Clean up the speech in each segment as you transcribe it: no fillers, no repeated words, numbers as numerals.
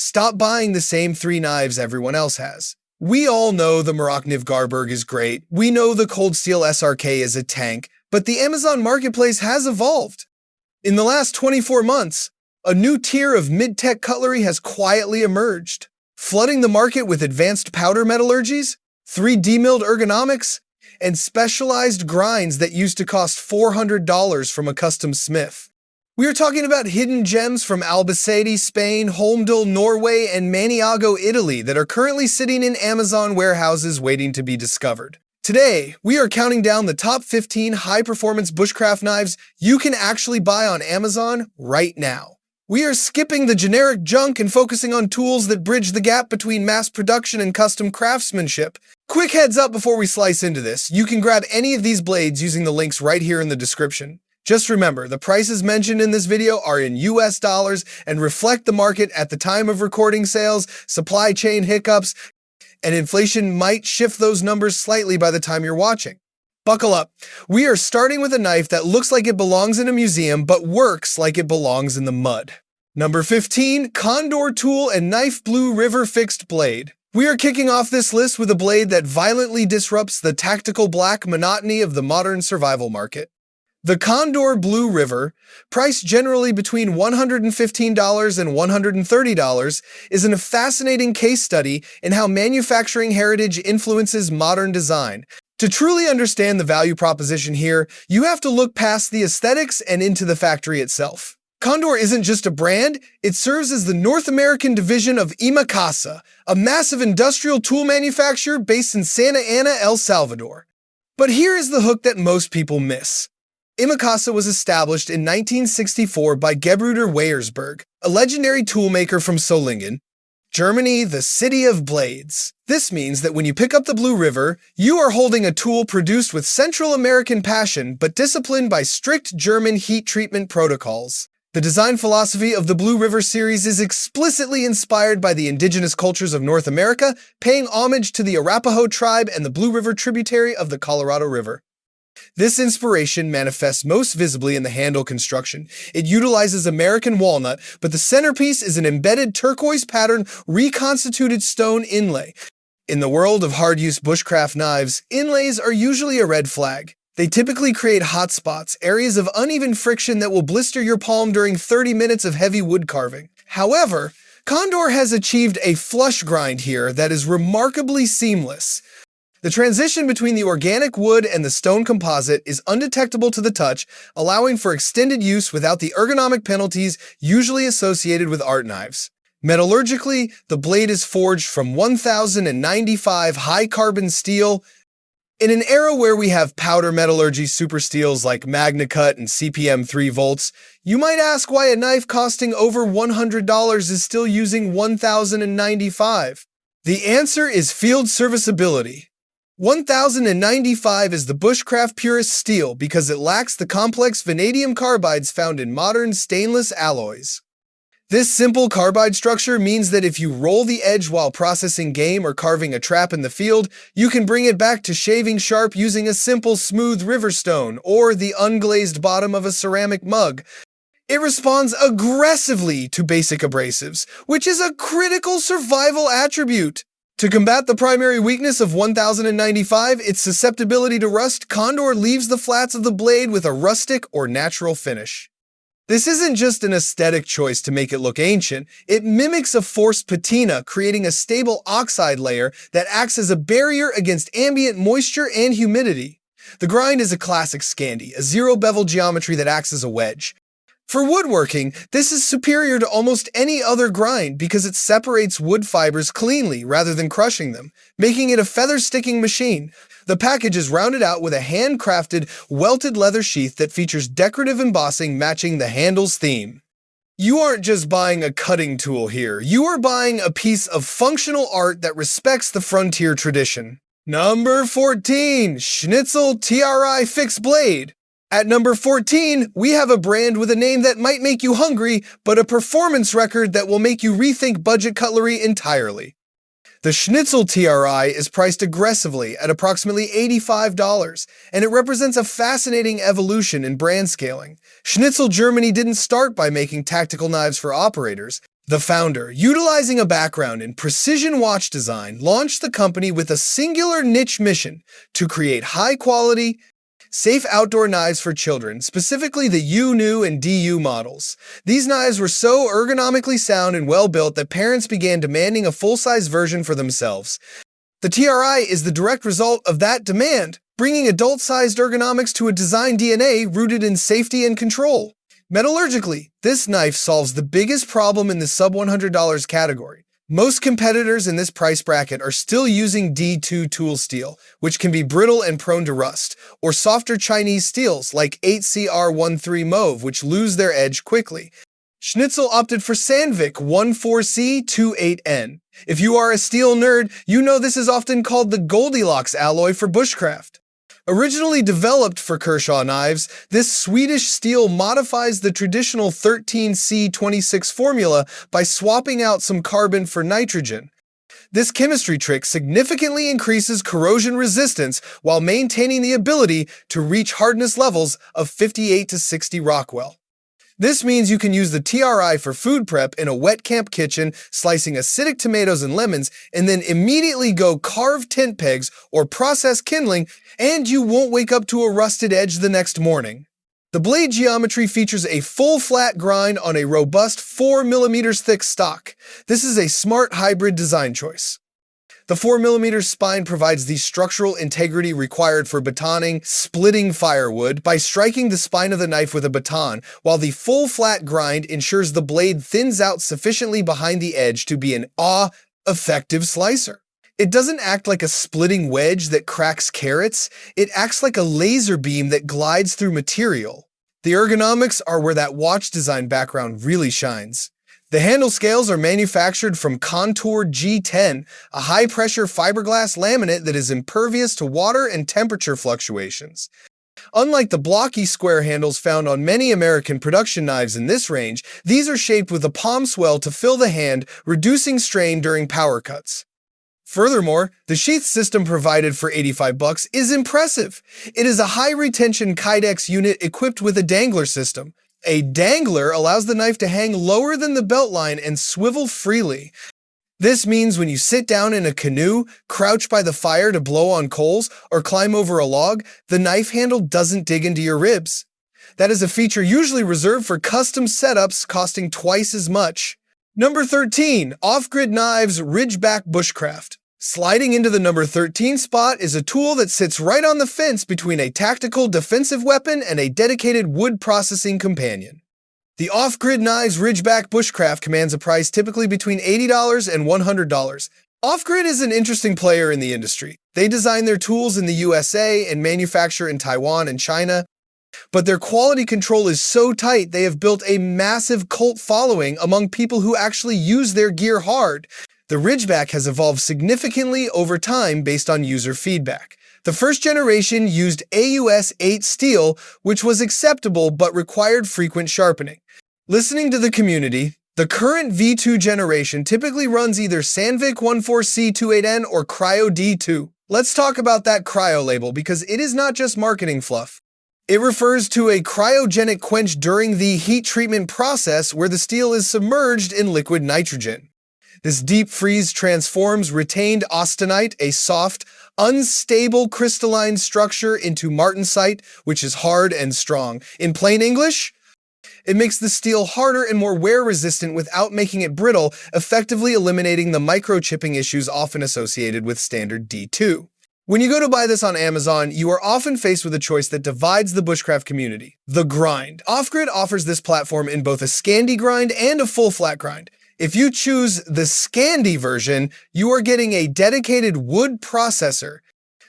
Stop buying the same 3 knives everyone else has. We all know the Marokniv Garberg is great, we know the Cold Steel SRK is a tank, but the Amazon marketplace has evolved. In the last 24 months, a new tier of mid-tech cutlery has quietly emerged, flooding the market with advanced powder metallurgies, 3D milled ergonomics, and specialized grinds that used to cost $400 from a custom smith. We are talking about hidden gems from Albacete, Spain, Holmdel, Norway, and Maniago, Italy that are currently sitting in Amazon warehouses waiting to be discovered. Today, we are counting down the top 15 high-performance bushcraft knives you can actually buy on Amazon right now. We are skipping the generic junk and focusing on tools that bridge the gap between mass production and custom craftsmanship. Quick heads up before we slice into this, you can grab any of these blades using the links right here in the description. Just remember, the prices mentioned in this video are in US dollars and reflect the market at the time of recording sales, supply chain hiccups, and inflation might shift those numbers slightly by the time you're watching. Buckle up. We are starting with a knife that looks like it belongs in a museum, but works like it belongs in the mud. Number 15, Condor Tool and Knife Blue River Fixed Blade. We are kicking off this list with a blade that violently disrupts the tactical black monotony of the modern survival market. The Condor Blue River, priced generally between $115 and $130, is a fascinating case study in how manufacturing heritage influences modern design. To truly understand the value proposition here, you have to look past the aesthetics and into the factory itself. Condor isn't just a brand, it serves as the North American division of Imacasa, a massive industrial tool manufacturer based in Santa Ana, El Salvador. But here is the hook that most people miss. Imacasa was established in 1964 by Gebruder Weyersberg, a legendary toolmaker from Solingen, Germany, the city of blades. This means that when you pick up the Blue River, you are holding a tool produced with Central American passion but disciplined by strict German heat treatment protocols. The design philosophy of the Blue River series is explicitly inspired by the indigenous cultures of North America, paying homage to the Arapaho tribe and the Blue River tributary of the Colorado River. This inspiration manifests most visibly in the handle construction. It utilizes American walnut, but the centerpiece is an embedded turquoise pattern reconstituted stone inlay. In the world of hard-use bushcraft knives, inlays are usually a red flag. They typically create hot spots, areas of uneven friction that will blister your palm during 30 minutes of heavy wood carving. However, Condor has achieved a flush grind here that is remarkably seamless. The transition between the organic wood and the stone composite is undetectable to the touch, allowing for extended use without the ergonomic penalties usually associated with art knives. Metallurgically, the blade is forged from 1095 high-carbon steel. In an era where we have powder metallurgy super steels like MagnaCut and CPM 3 volts, you might ask why a knife costing over $100 is still using 1095. The answer is field serviceability. 1095 is the Bushcraft purest steel because it lacks the complex vanadium carbides found in modern stainless alloys. This simple carbide structure means that if you roll the edge while processing game or carving a trap in the field, you can bring it back to shaving sharp using a simple smooth river stone or the unglazed bottom of a ceramic mug. It responds aggressively to basic abrasives, which is a critical survival attribute. To combat the primary weakness of 1095, its susceptibility to rust, Condor leaves the flats of the blade with a rustic or natural finish. This isn't just an aesthetic choice to make it look ancient, it mimics a forced patina, creating a stable oxide layer that acts as a barrier against ambient moisture and humidity. The grind is a classic Scandi, a zero bevel geometry that acts as a wedge. For woodworking, this is superior to almost any other grind because it separates wood fibers cleanly rather than crushing them, making it a feather-sticking machine. The package is rounded out with a handcrafted, welted leather sheath that features decorative embossing matching the handle's theme. You aren't just buying a cutting tool here, you are buying a piece of functional art that respects the frontier tradition. Number 14, Schnitzel TRRI Fixed Blade. At number 14, we have a brand with a name that might make you hungry, but a performance record that will make you rethink budget cutlery entirely. The Schnitzel TRRI is priced aggressively at approximately $85, and it represents a fascinating evolution in brand scaling. Schnitzel Germany didn't start by making tactical knives for operators. The founder, utilizing a background in precision watch design, launched the company with a singular niche mission to create high-quality, safe outdoor knives for children, specifically the U-Nu and DU models. These knives were so ergonomically sound and well-built that parents began demanding a full-size version for themselves. The TRRI is the direct result of that demand, bringing adult-sized ergonomics to a design DNA rooted in safety and control. Metallurgically, this knife solves the biggest problem in the sub-$100 category. Most competitors in this price bracket are still using D2 tool steel, which can be brittle and prone to rust, or softer Chinese steels like 8CR13 Mauve, which lose their edge quickly. Schnitzel opted for Sandvik 14C28N. If you are a steel nerd, you know this is often called the Goldilocks alloy for bushcraft. Originally developed for Kershaw knives, this Swedish steel modifies the traditional 13C26 formula by swapping out some carbon for nitrogen. This chemistry trick significantly increases corrosion resistance while maintaining the ability to reach hardness levels of 58 to 60 Rockwell. This means you can use the TRRI for food prep in a wet camp kitchen, slicing acidic tomatoes and lemons, and then immediately go carve tent pegs or process kindling, and you won't wake up to a rusted edge the next morning. The blade geometry features a full flat grind on a robust 4mm thick stock. This is a smart hybrid design choice. The 4mm spine provides the structural integrity required for batoning, splitting firewood by striking the spine of the knife with a baton, while the full flat grind ensures the blade thins out sufficiently behind the edge to be an effective slicer. It doesn't act like a splitting wedge that cracks carrots, it acts like a laser beam that glides through material. The ergonomics are where that watch design background really shines. The handle scales are manufactured from Condor G10, a high-pressure fiberglass laminate that is impervious to water and temperature fluctuations. Unlike the blocky square handles found on many American production knives in this range, these are shaped with a palm swell to fill the hand, reducing strain during power cuts. Furthermore, the sheath system provided for $85 is impressive. It is a high-retention Kydex unit equipped with a dangler system. A dangler allows the knife to hang lower than the belt line and swivel freely. This means when you sit down in a canoe, crouch by the fire to blow on coals, or climb over a log, the knife handle doesn't dig into your ribs. That is a feature usually reserved for custom setups costing twice as much. Number 13. Offgrid Knives Ridgeback Bushcraft. Sliding into the number 13 spot is a tool that sits right on the fence between a tactical defensive weapon and a dedicated wood processing companion. The Offgrid Knives Ridgeback Bushcraft commands a price typically between $80 and $100. Offgrid is an interesting player in the industry. They design their tools in the USA and manufacture in Taiwan and China, but their quality control is so tight they have built a massive cult following among people who actually use their gear hard. The Ridgeback has evolved significantly over time based on user feedback. The first generation used AUS 8 steel, which was acceptable but required frequent sharpening. Listening to the community, the current V2 generation typically runs either Sandvik 14C28N or Cryo D2. Let's talk about that cryo label because it is not just marketing fluff. It refers to a cryogenic quench during the heat treatment process where the steel is submerged in liquid nitrogen. This deep freeze transforms retained austenite, a soft, unstable crystalline structure, into martensite, which is hard and strong. In plain English, it makes the steel harder and more wear-resistant without making it brittle, effectively eliminating the microchipping issues often associated with standard D2. When you go to buy this on Amazon, you are often faced with a choice that divides the bushcraft community: the grind. Offgrid offers this platform in both a Scandi grind and a full flat grind. If you choose the Scandi version, you are getting a dedicated wood processor.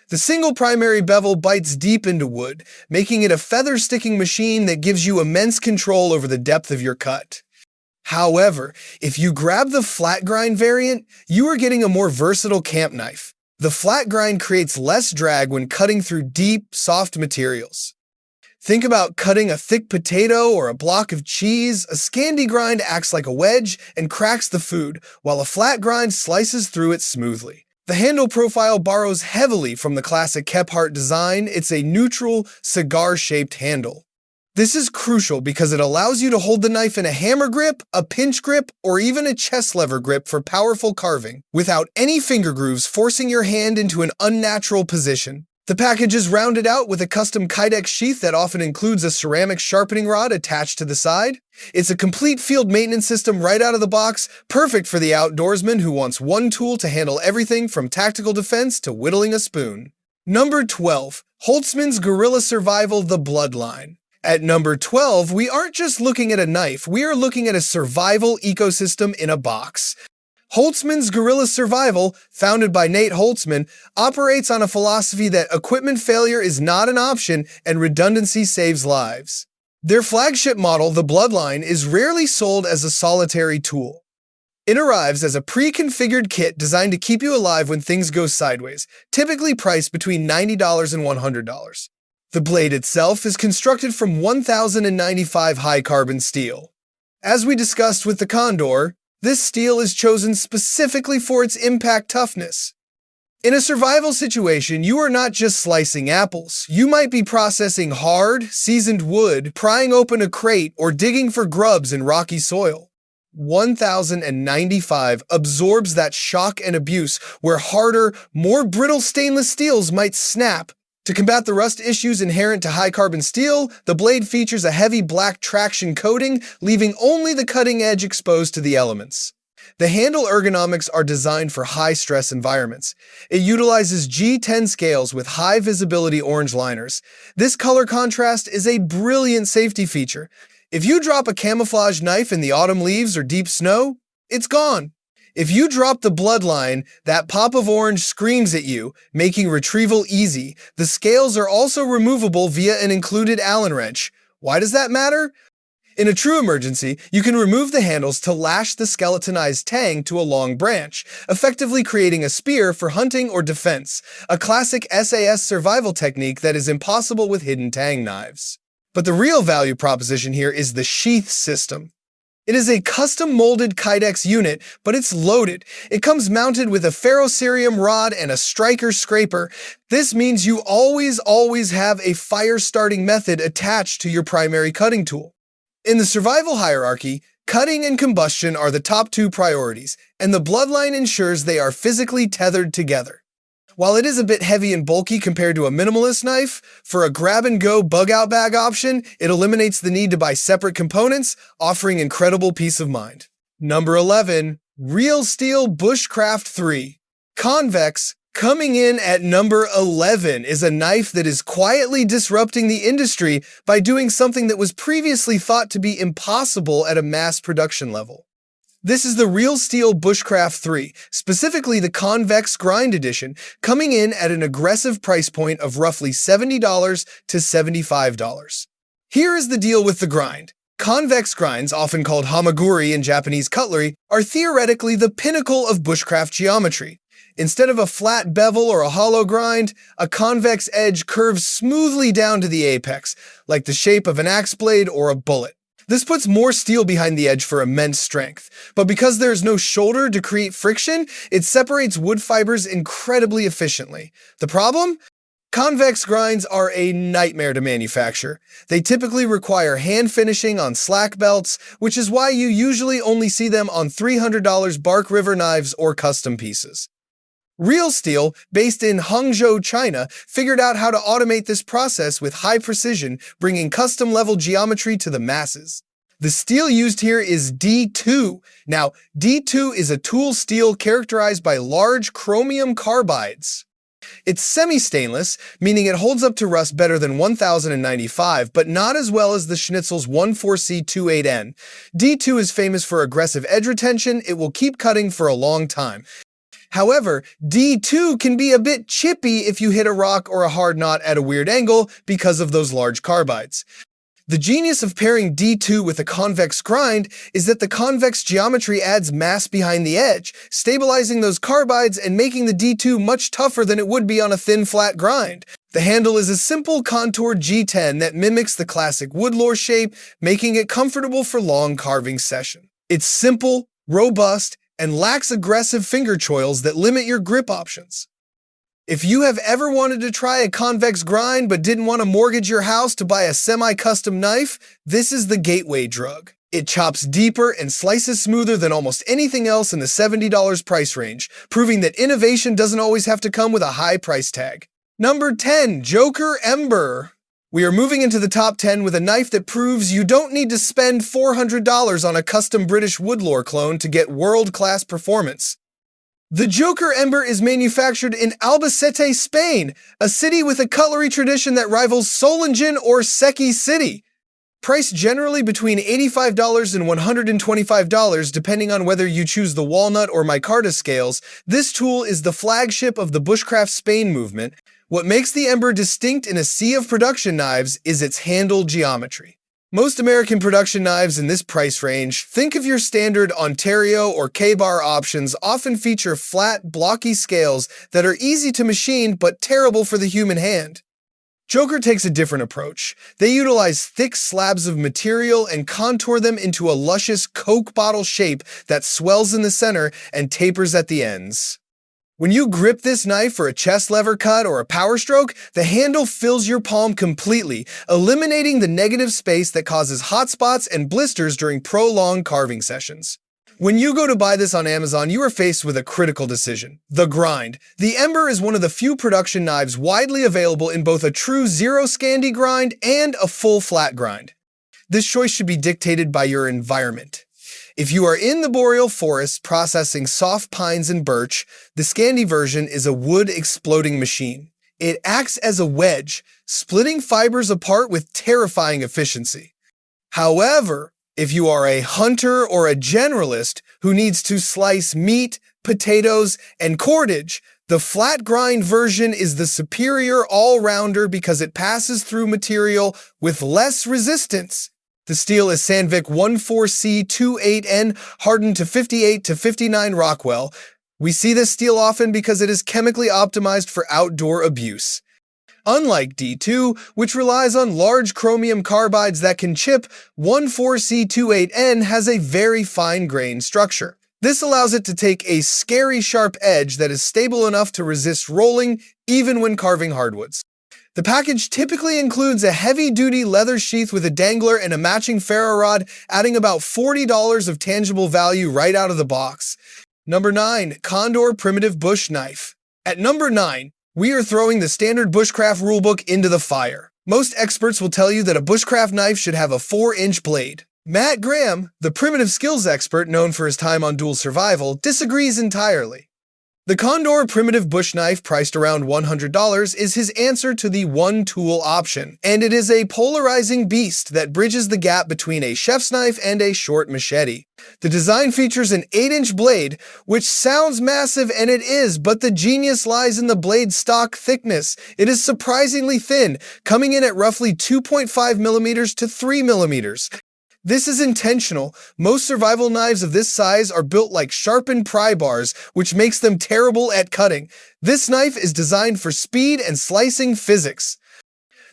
The single primary bevel bites deep into wood, making it a feather-sticking machine that gives you immense control over the depth of your cut. However, if you grab the flat grind variant, you are getting a more versatile camp knife. The flat grind creates less drag when cutting through deep, soft materials. Think about cutting a thick potato or a block of cheese. A Scandi grind acts like a wedge and cracks the food, while a flat grind slices through it smoothly. The handle profile borrows heavily from the classic Kephart design. It's a neutral, cigar-shaped handle. This is crucial because it allows you to hold the knife in a hammer grip, a pinch grip, or even a chest lever grip for powerful carving, without any finger grooves forcing your hand into an unnatural position. The package is rounded out with a custom Kydex sheath that often includes a ceramic sharpening rod attached to the side. It's a complete field maintenance system right out of the box, perfect for the outdoorsman who wants one tool to handle everything from tactical defense to whittling a spoon. Number 12. Holtzman's Guerrilla Survival The Bloodline. At number 12, we aren't just looking at a knife, we are looking at a survival ecosystem in a box. Holtzman's Guerrilla Survival, founded by Nate Holtzman, operates on a philosophy that equipment failure is not an option and redundancy saves lives. Their flagship model, the Bloodline, is rarely sold as a solitary tool. It arrives as a pre-configured kit designed to keep you alive when things go sideways, typically priced between $90 and $100. The blade itself is constructed from 1095 high-carbon steel. As we discussed with the Condor, this steel is chosen specifically for its impact toughness. In a survival situation, you are not just slicing apples. You might be processing hard, seasoned wood, prying open a crate, or digging for grubs in rocky soil. 1095 absorbs that shock and abuse where harder, more brittle stainless steels might snap. To combat the rust issues inherent to high-carbon steel, the blade features a heavy black traction coating, leaving only the cutting edge exposed to the elements. The handle ergonomics are designed for high-stress environments. It utilizes G10 scales with high-visibility orange liners. This color contrast is a brilliant safety feature. If you drop a camouflage knife in the autumn leaves or deep snow, it's gone. If you drop the Bloodline, that pop of orange screams at you, making retrieval easy. The scales are also removable via an included Allen wrench. Why does that matter? In a true emergency, you can remove the handles to lash the skeletonized tang to a long branch, effectively creating a spear for hunting or defense, a classic SAS survival technique that is impossible with hidden tang knives. But the real value proposition here is the sheath system. It is a custom-molded Kydex unit, but it's loaded. It comes mounted with a ferrocerium rod and a striker scraper. This means you always have a fire-starting method attached to your primary cutting tool. In the survival hierarchy, cutting and combustion are the top two priorities, and the Bloodline ensures they are physically tethered together. While it is a bit heavy and bulky compared to a minimalist knife, for a grab-and-go bug-out bag option, it eliminates the need to buy separate components, offering incredible peace of mind. Number 11. Real Steel Bushcraft 3. Convex, coming in at number 11, is a knife that is quietly disrupting the industry by doing something that was previously thought to be impossible at a mass production level. This is the Real Steel Bushcraft 3, specifically the Convex Grind Edition, coming in at an aggressive price point of roughly $70 to $75. Here is the deal with the grind. Convex grinds, often called hamaguri in Japanese cutlery, are theoretically the pinnacle of bushcraft geometry. Instead of a flat bevel or a hollow grind, a convex edge curves smoothly down to the apex, like the shape of an axe blade or a bullet. This puts more steel behind the edge for immense strength, but because there's no shoulder to create friction, it separates wood fibers incredibly efficiently. The problem? Convex grinds are a nightmare to manufacture. They typically require hand finishing on slack belts, which is why you usually only see them on $300 Bark River knives or custom pieces. Real Steel, based in Hangzhou, China, figured out how to automate this process with high precision, bringing custom-level geometry to the masses. The steel used here is D2. Now, D2 is a tool steel characterized by large chromium carbides. It's semi-stainless, meaning it holds up to rust better than 1095, but not as well as the Schnitzel's 14C28N. D2 is famous for aggressive edge retention. It will keep cutting for a long time. However, D2 can be a bit chippy if you hit a rock or a hard knot at a weird angle because of those large carbides. The genius of pairing D2 with a convex grind is that the convex geometry adds mass behind the edge, stabilizing those carbides and making the D2 much tougher than it would be on a thin, flat grind. The handle is a simple contoured G10 that mimics the classic woodlore shape, making it comfortable for long carving session. It's simple, robust, and lacks aggressive finger choils that limit your grip options. If you have ever wanted to try a convex grind but didn't want to mortgage your house to buy a semi-custom knife, this is the gateway drug. It chops deeper and slices smoother than almost anything else in the $70 price range, proving that innovation doesn't always have to come with a high price tag. Number 10. Joker Ember. We are moving into the top 10 with a knife that proves you don't need to spend $400 on a custom British woodlore clone to get world-class performance. The Joker Ember is manufactured in Albacete, Spain, a city with a cutlery tradition that rivals Solingen or Seki City. Priced generally between $85 and $125 depending on whether you choose the walnut or micarta scales, this tool is the flagship of the Bushcraft Spain movement. What makes the Ember distinct in a sea of production knives is its handle geometry. Most American production knives in this price range, think of your standard Ontario or K-bar options, often feature flat, blocky scales that are easy to machine but terrible for the human hand. Joker takes a different approach. They utilize thick slabs of material and contour them into a luscious Coke bottle shape that swells in the center and tapers at the ends. When you grip this knife for a chest lever cut or a power stroke, the handle fills your palm completely, eliminating the negative space that causes hot spots and blisters during prolonged carving sessions. When you go to buy this on Amazon, you are faced with a critical decision: the grind. The Ember is one of the few production knives widely available in both a true zero Scandi grind and a full flat grind. This choice should be dictated by your environment. If you are in the boreal forest processing soft pines and birch, the Scandi version is a wood exploding machine. It acts as a wedge, splitting fibers apart with terrifying efficiency. However, if you are a hunter or a generalist who needs to slice meat, potatoes, and cordage, the flat grind version is the superior all-rounder because it passes through material with less resistance. The steel is Sandvik 14C28N, hardened to 58 to 59 Rockwell. We see this steel often because it is chemically optimized for outdoor abuse. Unlike D2, which relies on large chromium carbides that can chip, 14C28N has a very fine-grained structure. This allows it to take a scary sharp edge that is stable enough to resist rolling even when carving hardwoods. The package typically includes a heavy-duty leather sheath with a dangler and a matching ferro rod, adding about $40 of tangible value right out of the box. Number 9. Condor Primitive Bush Knife. At number 9, we are throwing the standard Bushcraft rulebook into the fire. Most experts will tell you that a Bushcraft knife should have a 4-inch blade. Matt Graham, the primitive skills expert known for his time on Dual Survival, disagrees entirely. The Condor Primitive Bush Knife, priced around $100, is his answer to the one-tool option, and it is a polarizing beast that bridges the gap between a chef's knife and a short machete. The design features an 8-inch blade, which sounds massive, and it is, but the genius lies in the blade stock thickness. It is surprisingly thin, coming in at roughly 2.5 millimeters to 3 millimeters. This is intentional. Most survival knives of this size are built like sharpened pry bars, which makes them terrible at cutting. This knife is designed for speed and slicing physics.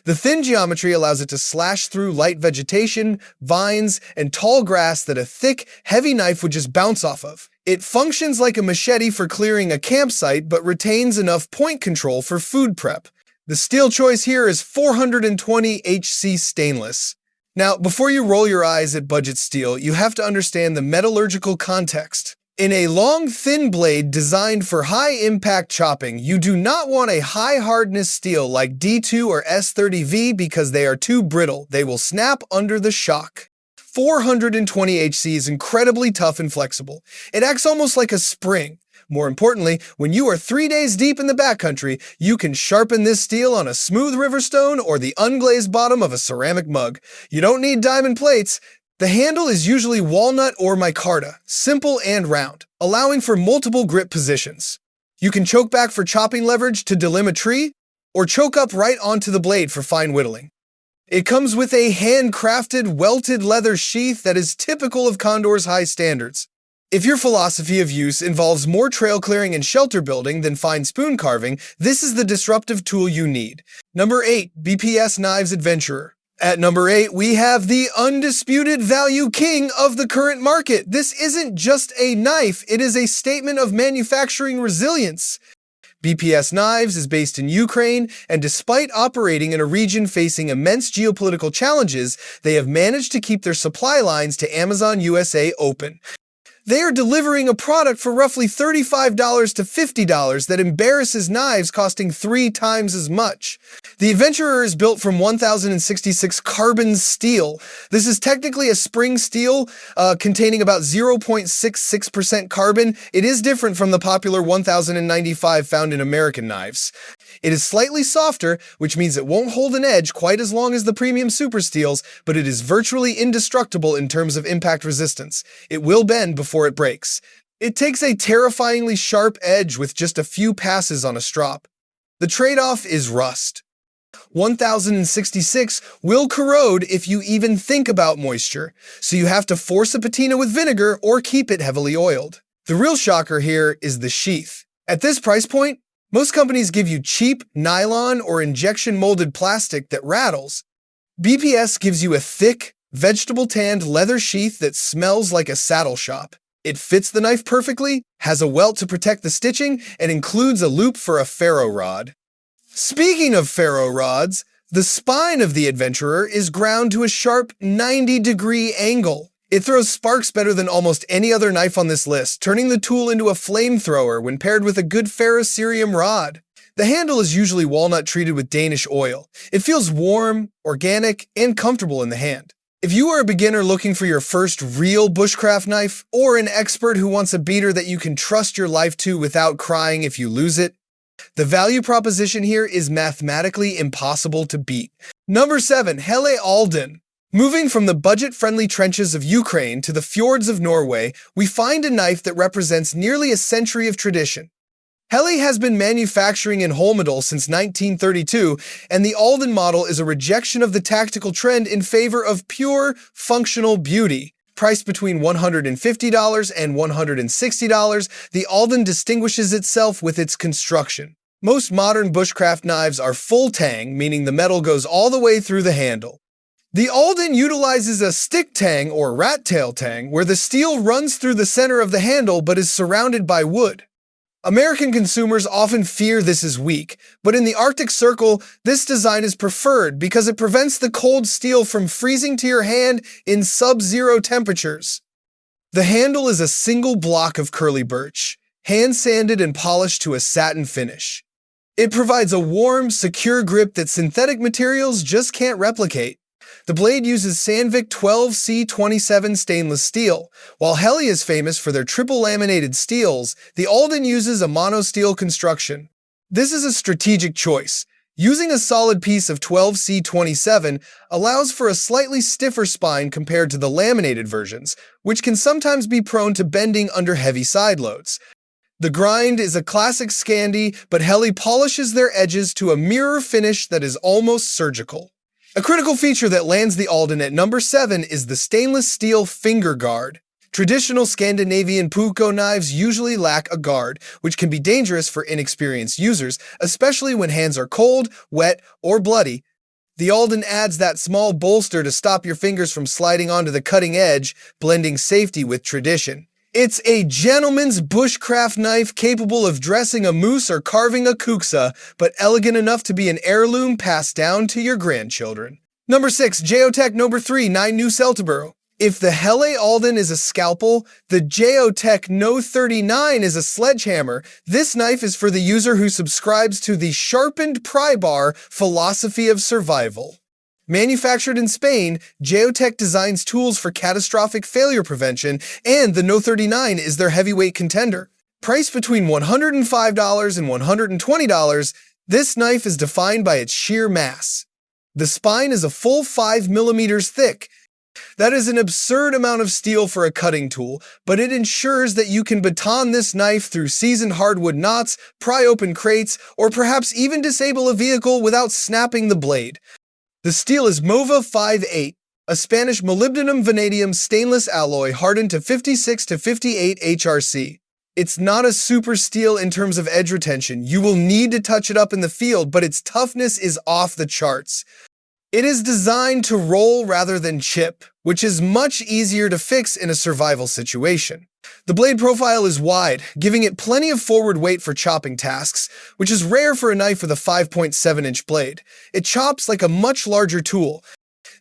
The thin geometry allows it to slash through light vegetation, vines, and tall grass that a thick, heavy knife would just bounce off of. It functions like a machete for clearing a campsite, but retains enough point control for food prep. The steel choice here is 420 HC stainless. Now, before you roll your eyes at budget steel, you have to understand the metallurgical context. In a long, thin blade designed for high-impact chopping, you do not want a high-hardness steel like D2 or S30V because they are too brittle. They will snap under the shock. 420 HC is incredibly tough and flexible. It acts almost like a spring. More importantly, when you are 3 days deep in the backcountry, you can sharpen this steel on a smooth river stone or the unglazed bottom of a ceramic mug. You don't need diamond plates. The handle is usually walnut or micarta, simple and round, allowing for multiple grip positions. You can choke back for chopping leverage to delimb a tree, or choke up right onto the blade for fine whittling. It comes with a handcrafted, welted leather sheath that is typical of Condor's high standards. If your philosophy of use involves more trail clearing and shelter building than fine spoon carving, this is the disruptive tool you need. Number 8. BPS Knives Adventurer. At number 8, we have the undisputed value king of the current market. This isn't just a knife, it is a statement of manufacturing resilience. BPS Knives is based in Ukraine, and despite operating in a region facing immense geopolitical challenges, they have managed to keep their supply lines to Amazon USA open. They are delivering a product for roughly $35 to $50 that embarrasses knives costing 3 times as much. The Adventurer is built from 1066 carbon steel. This is technically a spring steel containing about 0.66% carbon. It is different from the popular 1095 found in American knives. It is slightly softer, which means it won't hold an edge quite as long as the premium super steels, but it is virtually indestructible in terms of impact resistance. It will bend before it breaks. It takes a terrifyingly sharp edge with just a few passes on a strop. The trade-off is rust. 1066 will corrode if you even think about moisture, so you have to force a patina with vinegar or keep it heavily oiled. The real shocker here is the sheath. At this price point, most companies give you cheap nylon or injection-molded plastic that rattles. BPS gives you a thick, vegetable-tanned leather sheath that smells like a saddle shop. It fits the knife perfectly, has a welt to protect the stitching, and includes a loop for a ferro rod. Speaking of ferro rods, the spine of the Adventurer is ground to a sharp 90-degree angle. It throws sparks better than almost any other knife on this list, turning the tool into a flamethrower when paired with a good ferrocerium rod. The handle is usually walnut treated with Danish oil. It feels warm, organic, and comfortable in the hand. If you are a beginner looking for your first real bushcraft knife, or an expert who wants a beater that you can trust your life to without crying if you lose it, the value proposition here is mathematically impossible to beat. Number 7. Helle Alden. Moving from the budget-friendly trenches of Ukraine to the fjords of Norway, we find a knife that represents nearly a century of tradition. Helle has been manufacturing in Holmedal since 1932, and the Alden model is a rejection of the tactical trend in favor of pure, functional beauty. Priced between $150 and $160, the Alden distinguishes itself with its construction. Most modern bushcraft knives are full tang, meaning the metal goes all the way through the handle. The Alden utilizes a stick tang or rat tail tang, where the steel runs through the center of the handle but is surrounded by wood. American consumers often fear this is weak, but in the Arctic Circle, this design is preferred because it prevents the cold steel from freezing to your hand in sub-zero temperatures. The handle is a single block of curly birch, hand-sanded and polished to a satin finish. It provides a warm, secure grip that synthetic materials just can't replicate. The blade uses Sandvik 12C27 stainless steel. While Helle is famous for their triple laminated steels, the Alden uses a monosteel construction. This is a strategic choice. Using a solid piece of 12C27 allows for a slightly stiffer spine compared to the laminated versions, which can sometimes be prone to bending under heavy side loads. The grind is a classic Scandi, but Helle polishes their edges to a mirror finish that is almost surgical. A critical feature that lands the Alden at number 7 is the stainless steel finger guard. Traditional Scandinavian puukko knives usually lack a guard, which can be dangerous for inexperienced users, especially when hands are cold, wet, or bloody. The Alden adds that small bolster to stop your fingers from sliding onto the cutting edge, blending safety with tradition. It's a gentleman's bushcraft knife capable of dressing a moose or carving a kuksa, but elegant enough to be an heirloom passed down to your grandchildren. Number 6. Jeo-Tec Number 3, 9 New Celtibero. If the Helle Alden is a scalpel, the Jeo-Tec No. 39 is a sledgehammer. This knife is for the user who subscribes to the sharpened pry bar philosophy of survival. Manufactured in Spain, Jeo-Tec designs tools for catastrophic failure prevention, and the No. 39 is their heavyweight contender. Priced between $105 and $120, this knife is defined by its sheer mass. The spine is a full 5 millimeters thick. That is an absurd amount of steel for a cutting tool, but it ensures that you can baton this knife through seasoned hardwood knots, pry open crates, or perhaps even disable a vehicle without snapping the blade. The steel is Mova 5.8, a Spanish molybdenum vanadium stainless alloy hardened to 56 to 58 HRC. It's not a super steel in terms of edge retention. You will need to touch it up in the field, but its toughness is off the charts. It is designed to roll rather than chip, which is much easier to fix in a survival situation. The blade profile is wide, giving it plenty of forward weight for chopping tasks, which is rare for a knife with a 5.7-inch blade. It chops like a much larger tool.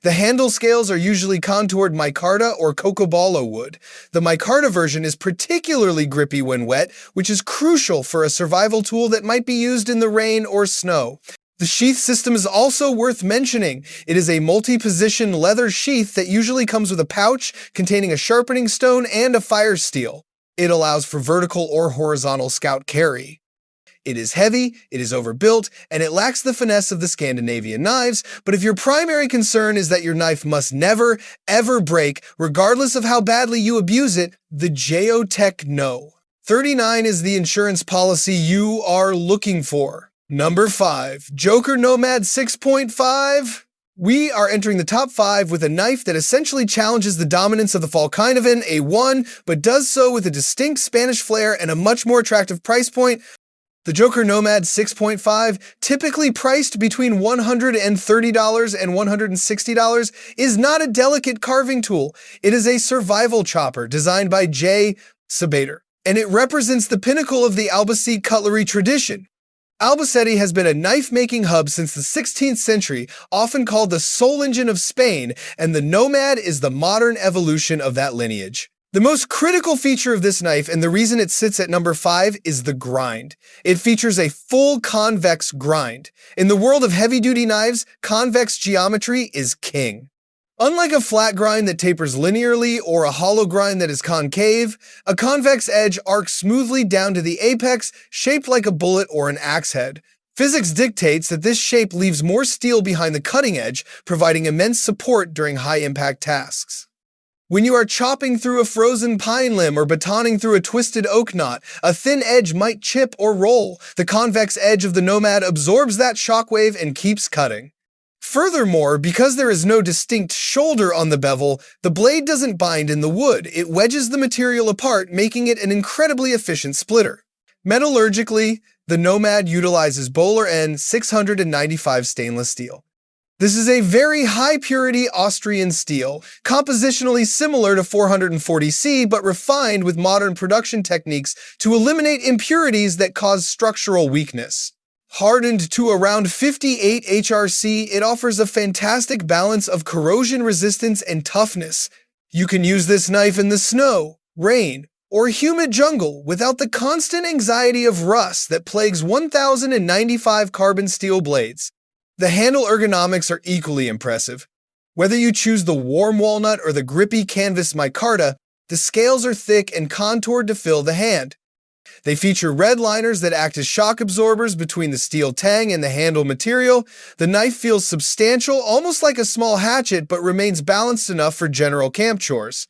The handle scales are usually contoured micarta or cocobolo wood. The micarta version is particularly grippy when wet, which is crucial for a survival tool that might be used in the rain or snow. The sheath system is also worth mentioning. It is a multi-position leather sheath that usually comes with a pouch containing a sharpening stone and a fire steel. It allows for vertical or horizontal scout carry. It is heavy, it is overbuilt, and it lacks the finesse of the Scandinavian knives, but if your primary concern is that your knife must never, ever break, regardless of how badly you abuse it, the Jeo-Tec No. 39 is the insurance policy you are looking for. Number 5. Joker Nomad 6.5. We are entering the top 5 with a knife that essentially challenges the dominance of the Falkenhayn A1, but does so with a distinct Spanish flair and a much more attractive price point. The Joker Nomad 6.5, typically priced between $130 and $160, is not a delicate carving tool. It is a survival chopper designed by Jeo-Tec, and it represents the pinnacle of the Albacete cutlery tradition. Albacete has been a knife-making hub since the 16th century, often called the soul engine of Spain, and the Nomad is the modern evolution of that lineage. The most critical feature of this knife, and the reason it sits at number 5, is the grind. It features a full convex grind. In the world of heavy-duty knives, convex geometry is king. Unlike a flat grind that tapers linearly or a hollow grind that is concave, a convex edge arcs smoothly down to the apex, shaped like a bullet or an axe head. Physics dictates that this shape leaves more steel behind the cutting edge, providing immense support during high-impact tasks. When you are chopping through a frozen pine limb or batoning through a twisted oak knot, a thin edge might chip or roll. The convex edge of the Nomad absorbs that shockwave and keeps cutting. Furthermore, because there is no distinct shoulder on the bevel, the blade doesn't bind in the wood. It wedges the material apart, making it an incredibly efficient splitter. Metallurgically, the Nomad utilizes Böhler N 695 stainless steel. This is a very high-purity Austrian steel, compositionally similar to 440C but refined with modern production techniques to eliminate impurities that cause structural weakness. Hardened to around 58 HRC, it offers a fantastic balance of corrosion resistance and toughness. You can use this knife in the snow, rain, or humid jungle without the constant anxiety of rust that plagues 1095 carbon steel blades. The handle ergonomics are equally impressive. Whether you choose the warm walnut or the grippy canvas micarta, the scales are thick and contoured to fill the hand. They feature red liners that act as shock absorbers between the steel tang and the handle material. The knife feels substantial, almost like a small hatchet, but remains balanced enough for general camp chores.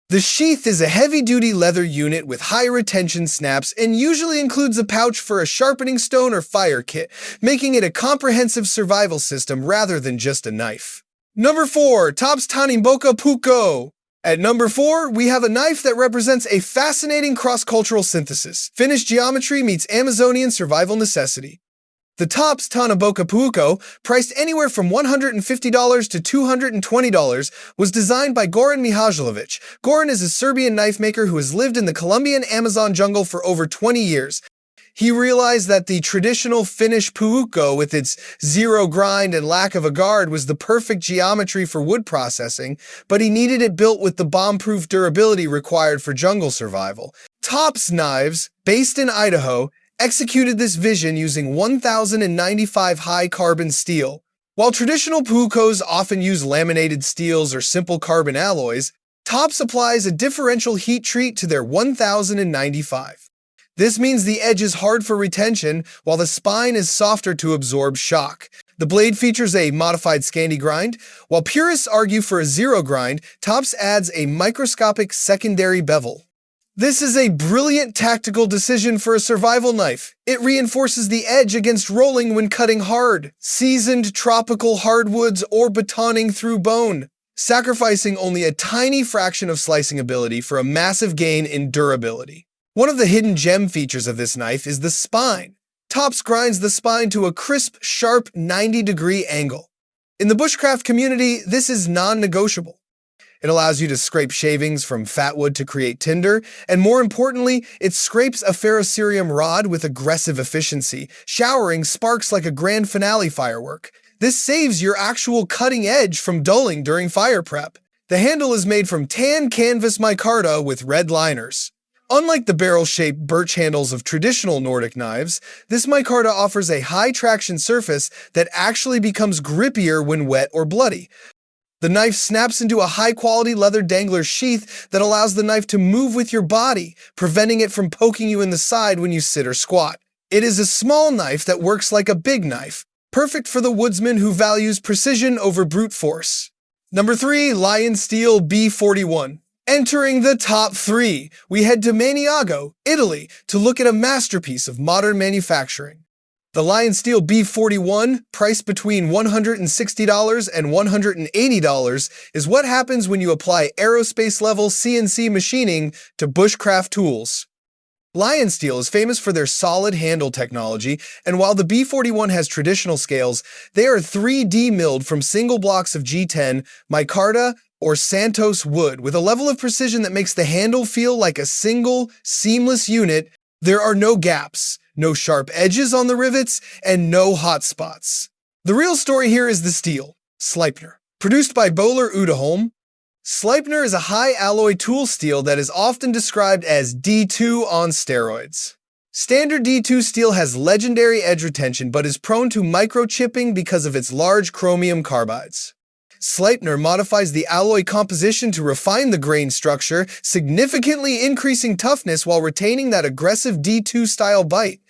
The sheath is a heavy-duty leather unit with high-retention snaps and usually includes a pouch for a sharpening stone or fire kit, making it a comprehensive survival system rather than just a knife. Number 4. Tops tanimboca puukko. At number 4, we have a knife that represents a fascinating cross-cultural synthesis. Finnish geometry meets Amazonian survival necessity. The Tops tanimboca puukko, priced anywhere from $150 to $220, was designed by Goran Mihajlovic. Goran is a Serbian knife maker who has lived in the Colombian Amazon jungle for over 20 years. He realized that the traditional Finnish puukko, with its zero grind and lack of a guard, was the perfect geometry for wood processing, but he needed it built with the bomb-proof durability required for jungle survival. Tops Knives, based in Idaho, executed this vision using 1095 high-carbon steel. While traditional puukkos often use laminated steels or simple carbon alloys, Tops applies a differential heat treat to their 1095. This means the edge is hard for retention, while the spine is softer to absorb shock. The blade features a modified Scandi grind. While purists argue for a zero grind, Tops adds a microscopic secondary bevel. This is a brilliant tactical decision for a survival knife. It reinforces the edge against rolling when cutting hard, seasoned tropical hardwoods, or batoning through bone, sacrificing only a tiny fraction of slicing ability for a massive gain in durability. One of the hidden gem features of this knife is the spine. Tops grinds the spine to a crisp, sharp 90-degree angle. In the bushcraft community, this is non-negotiable. It allows you to scrape shavings from fat wood to create tinder, and more importantly, it scrapes a ferrocerium rod with aggressive efficiency, showering sparks like a grand finale firework. This saves your actual cutting edge from dulling during fire prep. The handle is made from tan canvas micarta with red liners. Unlike the barrel-shaped birch handles of traditional Nordic knives, this micarta offers a high-traction surface that actually becomes grippier when wet or bloody. The knife snaps into a high-quality leather dangler sheath that allows the knife to move with your body, preventing it from poking you in the side when you sit or squat. It is a small knife that works like a big knife, perfect for the woodsman who values precision over brute force. Number 3. Lion Steel B41. Entering the top 3, we head to Maniago, Italy, to look at a masterpiece of modern manufacturing. The Lion Steel B41, priced between $160 and $180, is what happens when you apply aerospace-level CNC machining to Bushcraft tools. Lion Steel is famous for their solid handle technology, and while the B41 has traditional scales, they are 3D milled from single blocks of G10, micarta, or Santos wood with a level of precision that makes the handle feel like a single, seamless unit. There are no gaps, no sharp edges on the rivets, and no hot spots. The real story here is the steel, Sleipner. Produced by Böhler Uddeholm, Sleipner is a high-alloy tool steel that is often described as D2 on steroids. Standard D2 steel has legendary edge retention but is prone to microchipping because of its large chromium carbides. Sleipner modifies the alloy composition to refine the grain structure, significantly increasing toughness while retaining that aggressive D2 style bite.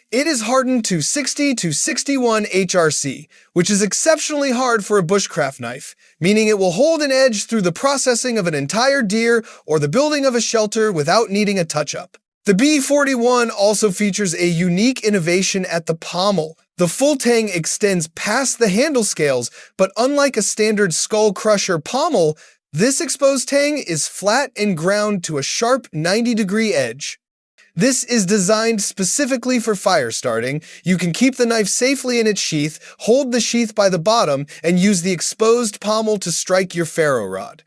It is hardened to 60 to 61 HRC, which is exceptionally hard for a bushcraft knife, meaning it will hold an edge through the processing of an entire deer or the building of a shelter without needing a touch-up. The B41 also features a unique innovation at the pommel. The full tang extends past the handle scales, but unlike a standard skull crusher pommel, this exposed tang is flat and ground to a sharp 90-degree edge. This is designed specifically for fire starting. You can keep the knife safely in its sheath, hold the sheath by the bottom, and use the exposed pommel to strike your ferro rod.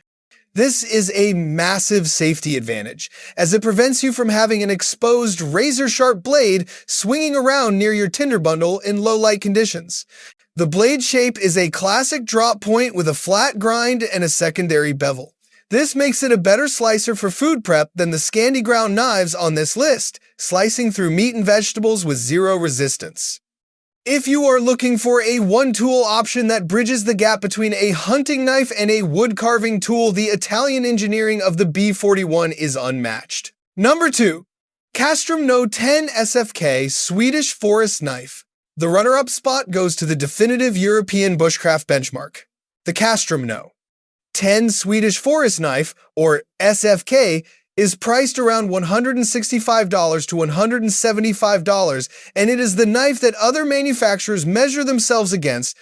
This is a massive safety advantage, as it prevents you from having an exposed razor-sharp blade swinging around near your tinder bundle in low-light conditions. The blade shape is a classic drop point with a flat grind and a secondary bevel. This makes it a better slicer for food prep than the Scandi ground knives on this list, slicing through meat and vegetables with zero resistance. If you are looking for a one-tool option that bridges the gap between a hunting knife and a wood-carving tool, the Italian engineering of the B41 is unmatched. Number 2. Casström No 10 SFK Swedish Forest Knife. The runner-up spot goes to the definitive European bushcraft benchmark, the Casström No 10 Swedish Forest Knife, or SFK, is priced around $165 to $175, and it is the knife that other manufacturers measure themselves against.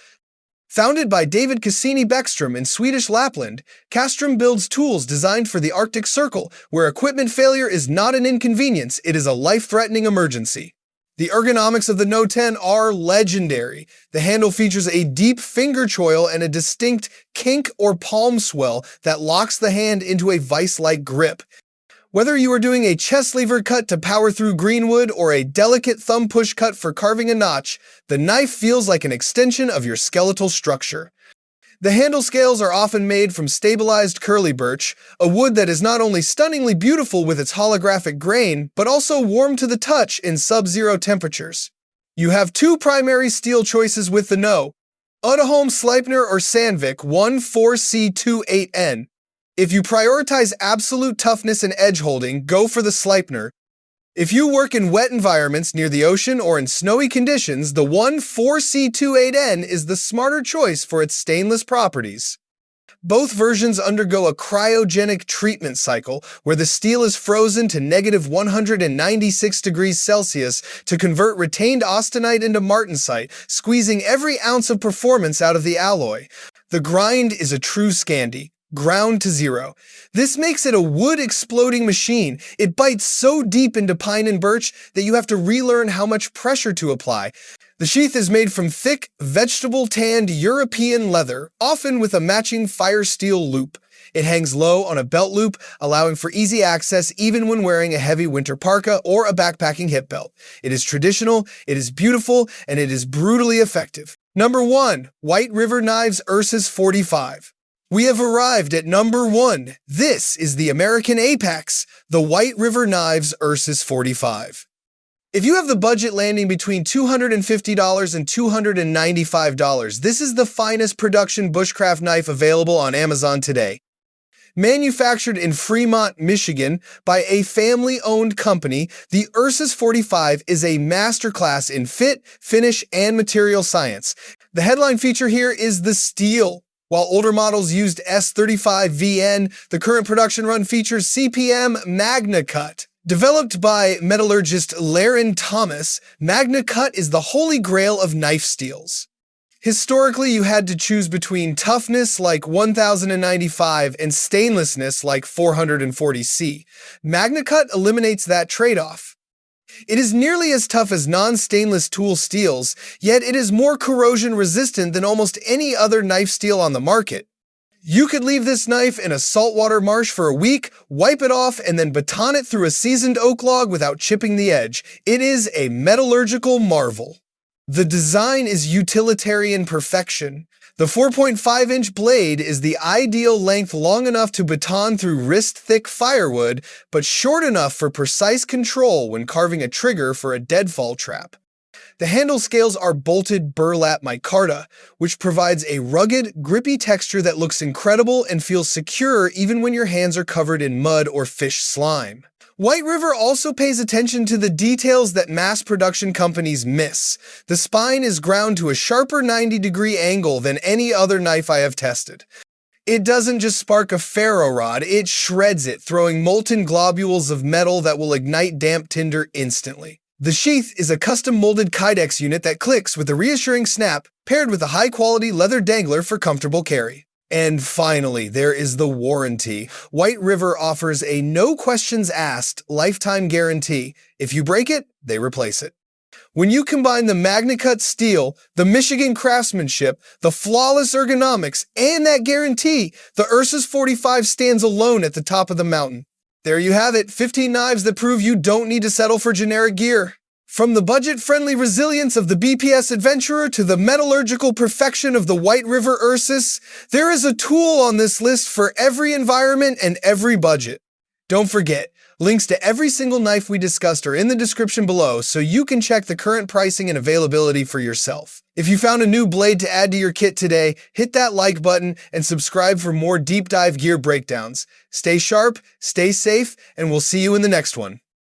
Founded by David Cassini Bäckström in Swedish Lapland, Casström builds tools designed for the Arctic Circle, where equipment failure is not an inconvenience, it is a life-threatening emergency. The ergonomics of the No 10 are legendary. The handle features a deep finger choil and a distinct kink or palm swell that locks the hand into a vice-like grip. Whether you are doing a chest lever cut to power through greenwood or a delicate thumb push cut for carving a notch, the knife feels like an extension of your skeletal structure. The handle scales are often made from stabilized curly birch, a wood that is not only stunningly beautiful with its holographic grain, but also warm to the touch in sub-zero temperatures. You have two primary steel choices with the No: Uddeholm Sleipner or Sandvik 14C28N. If you prioritize absolute toughness and edge holding, go for the Sleipner. If you work in wet environments near the ocean or in snowy conditions, the 14C28N is the smarter choice for its stainless properties. Both versions undergo a cryogenic treatment cycle where the steel is frozen to -196 degrees Celsius to convert retained austenite into martensite, squeezing every ounce of performance out of the alloy. The grind is a true Scandi. ground to zero. This makes it a wood-exploding machine. It bites so deep into pine and birch that you have to relearn how much pressure to apply. The sheath is made from thick, vegetable-tanned European leather, often with a matching fire steel loop. It hangs low on a belt loop, allowing for easy access even when wearing a heavy winter parka or a backpacking hip belt. It is traditional, it is beautiful, and it is brutally effective. Number 1. White River Knives Ursus 45. We have arrived at number 1. This is the American Apex, the White River Knives Ursus 45. If you have the budget landing between $250 and $295, this is the finest production bushcraft knife available on Amazon today. Manufactured in Fremont, Michigan, by a family-owned company, the Ursus 45 is a masterclass in fit, finish, and material science. The headline feature here is the steel. While older models used S35VN, the current production run features CPM MagnaCut. Developed by metallurgist Laren Thomas, MagnaCut is the holy grail of knife steels. Historically, you had to choose between toughness like 1095 and stainlessness like 440C. MagnaCut eliminates that trade-off. It is nearly as tough as non-stainless tool steels, yet it is more corrosion-resistant than almost any other knife steel on the market. You could leave this knife in a saltwater marsh for a week, wipe it off, and then baton it through a seasoned oak log without chipping the edge. It is a metallurgical marvel. The design is utilitarian perfection. The 4.5-inch blade is the ideal length, long enough to baton through wrist-thick firewood, but short enough for precise control when carving a trigger for a deadfall trap. The handle scales are bolted burlap micarta, which provides a rugged, grippy texture that looks incredible and feels secure even when your hands are covered in mud or fish slime. White River also pays attention to the details that mass production companies miss. The spine is ground to a sharper 90-degree angle than any other knife I have tested. It doesn't just spark a ferro rod, it shreds it, throwing molten globules of metal that will ignite damp tinder instantly. The sheath is a custom-molded Kydex unit that clicks with a reassuring snap, paired with a high-quality leather dangler for comfortable carry. And finally, there is the warranty. White River offers a no-questions-asked lifetime guarantee. If you break it, they replace it. When you combine the MagnaCut steel, the Michigan craftsmanship, the flawless ergonomics, and that guarantee, the Ursus 45 stands alone at the top of the mountain. There you have it, 15 knives that prove you don't need to settle for generic gear. From the budget-friendly resilience of the BPS Adventurer to the metallurgical perfection of the White River Ursus, there is a tool on this list for every environment and every budget. Don't forget, links to every single knife we discussed are in the description below so you can check the current pricing and availability for yourself. If you found a new blade to add to your kit today, hit that like button and subscribe for more deep dive gear breakdowns. Stay sharp, stay safe, and we'll see you in the next one.